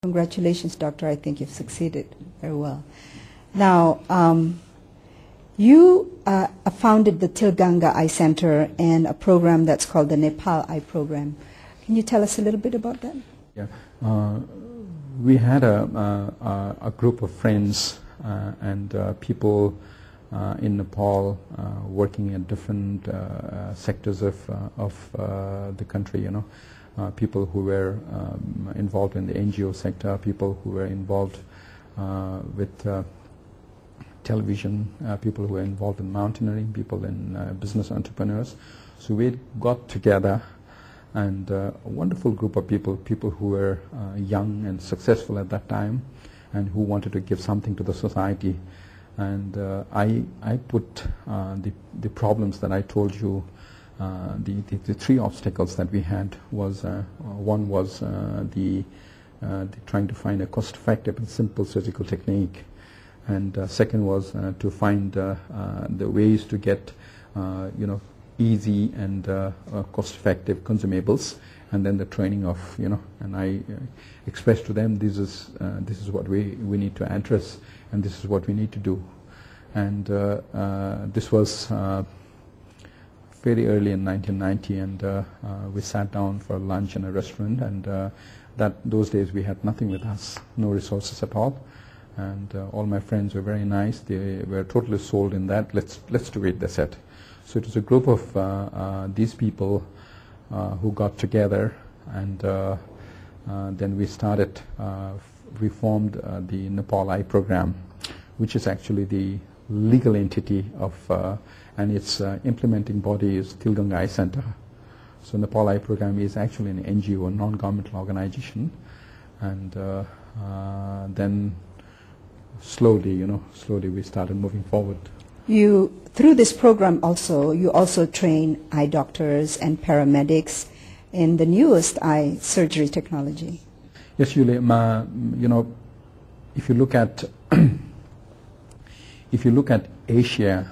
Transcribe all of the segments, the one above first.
Congratulations, Doctor. I think you've succeeded very well. Now, you founded the Tilganga Eye Center and a program that's called the Nepal Eye Program. Can you tell us a little bit about that? Yeah, we had a group of friends and people in Nepal working in different sectors of the country, you know. People who were involved in the NGO sector, people who were involved with television, people who were involved in mountaineering, people in business entrepreneurs. So we got together, and a wonderful group of people, people who were young and successful at that time and who wanted to give something to the society. And I put the problems that I told you, the three obstacles that we had was, one was the trying to find a cost-effective and simple surgical technique, and second was to find the ways to get easy and cost-effective consumables, and then the training of, and I expressed to them, this is what we need to address, and this is what we need to do. And this was very early in 1990, and we sat down for lunch in a restaurant, and those days we had nothing with us, no resources at all, and all my friends were very nice. They were totally sold in that. Let's do it, they said. So it was a group of these people who got together, and then we started. We formed the Nepal Eye Program, which is actually the legal entity of, and its implementing body is Tilganga Eye Center. So Nepal Eye Program is actually an NGO, a non-governmental organization, and then slowly we started moving forward. Through this program also, you also train eye doctors and paramedics in the newest eye surgery technology. Yes, Yuli, if you look at Asia,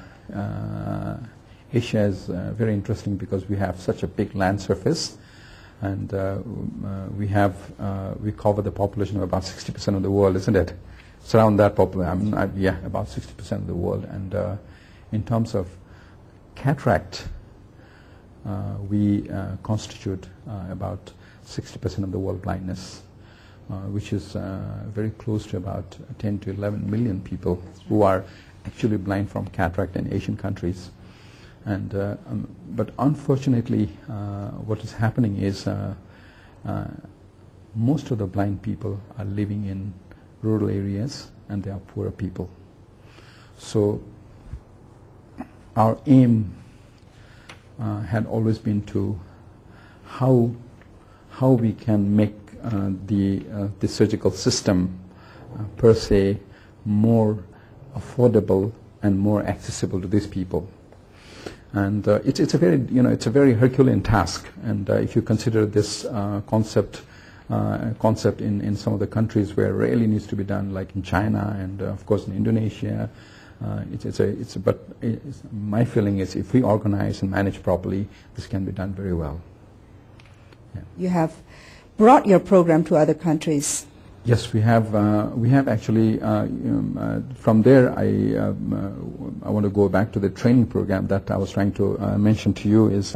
Asia is very interesting because we have such a big land surface, and we cover the population of about 60% of the world, isn't it? It's around that population, yeah, about 60% of the world. And in terms of cataract, we constitute about 60% of the world blindness, which is very close to about 10 to 11 million people who are actually blind from cataract in Asian countries. And but unfortunately, what is happening is most of the blind people are living in rural areas, and they are poorer people. So our aim had always been to how we can make the surgical system per se more affordable and more accessible to these people. And it's a very Herculean task. And if you consider this concept in some of the countries where it really needs to be done, like in China and of course in Indonesia, but my feeling is if we organize and manage properly, this can be done very well. Yeah. You have brought your program to other countries. Yes, we have actually. From there, I want to go back to the training program that I was trying to mention to you. Is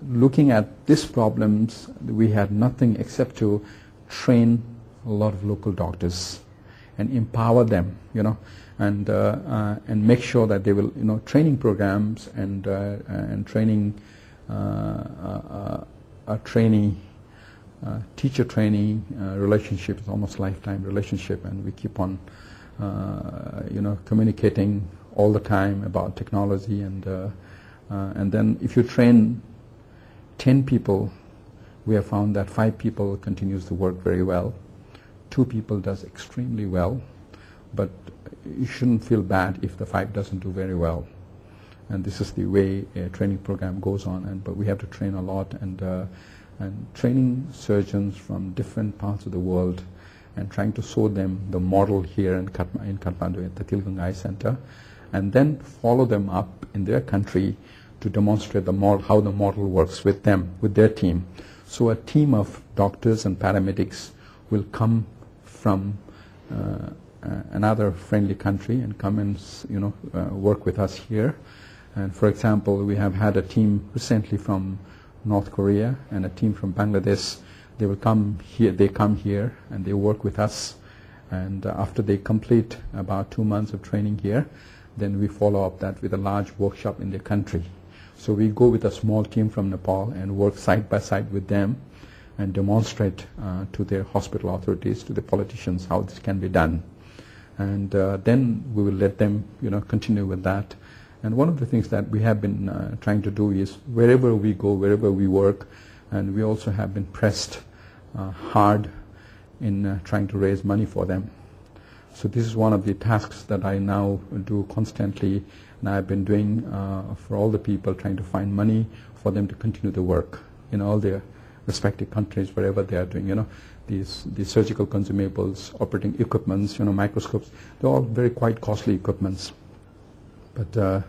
looking at these problems, we had nothing except to train a lot of local doctors and empower them, and make sure that they will, training programs and training a trainee. Teacher training relationship is almost lifetime relationship, and we keep on communicating all the time about technology, and then if you train 10 people, we have found that 5 people continues to work very well, 2 people does extremely well, but you shouldn't feel bad if the 5 doesn't do very well. And this is the way a training program goes on, but we have to train a lot, and training surgeons from different parts of the world and trying to show them the model here in Kathmandu at the Tilganga Eye Center, and then follow them up in their country to demonstrate how the model works with them, with their team. So a team of doctors and paramedics will come from another friendly country and come and work with us here. And for example, we have had a team recently from North Korea and a team from Bangladesh. They will come here. They come here and they work with us. And after they complete about 2 months of training here, then we follow up that with a large workshop in their country. So we go with a small team from Nepal and work side by side with them and demonstrate to their hospital authorities, to the politicians, how this can be done. And then we will let them, continue with that. And one of the things that we have been trying to do is wherever we go, wherever we work, and we also have been pressed hard in trying to raise money for them. So this is one of the tasks that I now do constantly, and I've been doing for all the people, trying to find money for them to continue the work in all their respective countries, wherever they are doing, these surgical consumables, operating equipments, microscopes. They're all very quite costly equipments. But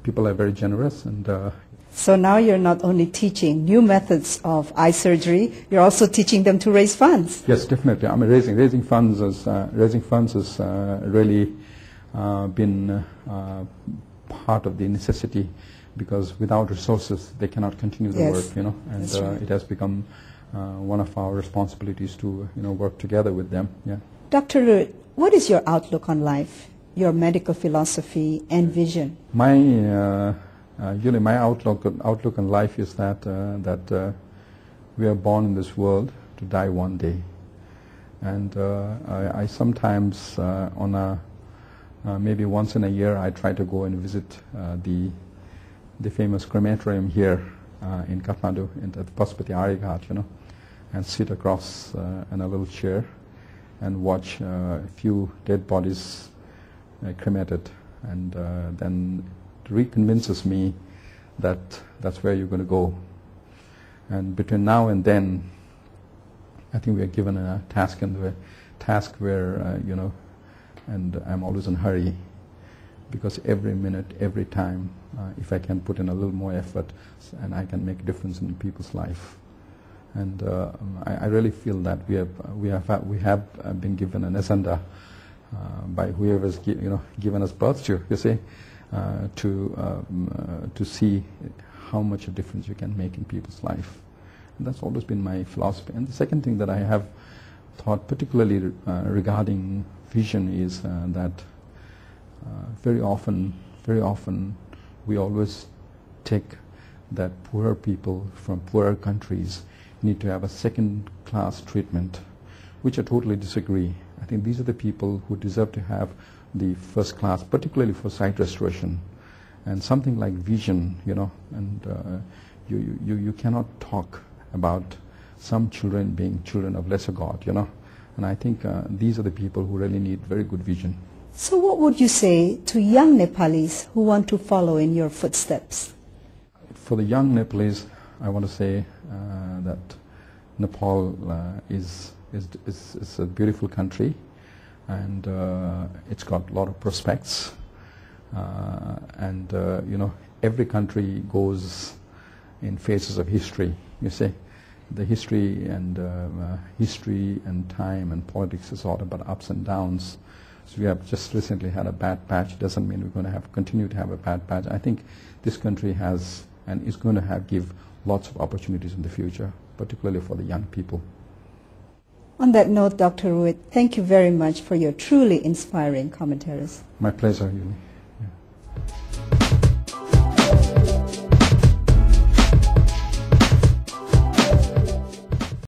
people are very generous. And so now you're not only teaching new methods of eye surgery, you're also teaching them to raise funds. Yes, definitely. I mean, raising funds has really been part of the necessity, because without resources they cannot continue the work. And right. It has become one of our responsibilities to work together with them. Yeah. Dr. Ruit, what is your outlook on life, your medical philosophy and vision? Yuli, my outlook on life is that we are born in this world to die one day, and I sometimes maybe once in a year I try to go and visit the famous crematorium here in Kathmandu, at the Pasupati Arighat, and sit across in a little chair and watch a few dead bodies cremated, and then it reconvinces me that that's where you're going to go. And between now and then, I think we are given a task where and I'm always in a hurry, because every minute, every time, if I can put in a little more effort, and I can make a difference in people's life. And I really feel that we have been given an ascenda by whoever's given us birth to, to see how much a difference you can make in people's life. And that's always been my philosophy. And the second thing that I have thought, particularly regarding vision, is that very often we always take that poorer people from poorer countries need to have a second-class treatment, which I totally disagree. I think these are the people who deserve to have the first class, particularly for sight restoration. And something like vision, and you cannot talk about some children being children of lesser God, And I think these are the people who really need very good vision. So what would you say to young Nepalis who want to follow in your footsteps? For the young Nepalese, I want to say that Nepal is a beautiful country, and it's got a lot of prospects. And every country goes in phases of history. The history and time and politics is all about ups and downs. So we have just recently had a bad patch. Doesn't mean we're going to continue to have a bad patch. I think this country has and is going to give lots of opportunities in the future, particularly for the young people. On that note, Dr. Ruit, thank you very much for your truly inspiring commentaries. My pleasure, Yuli.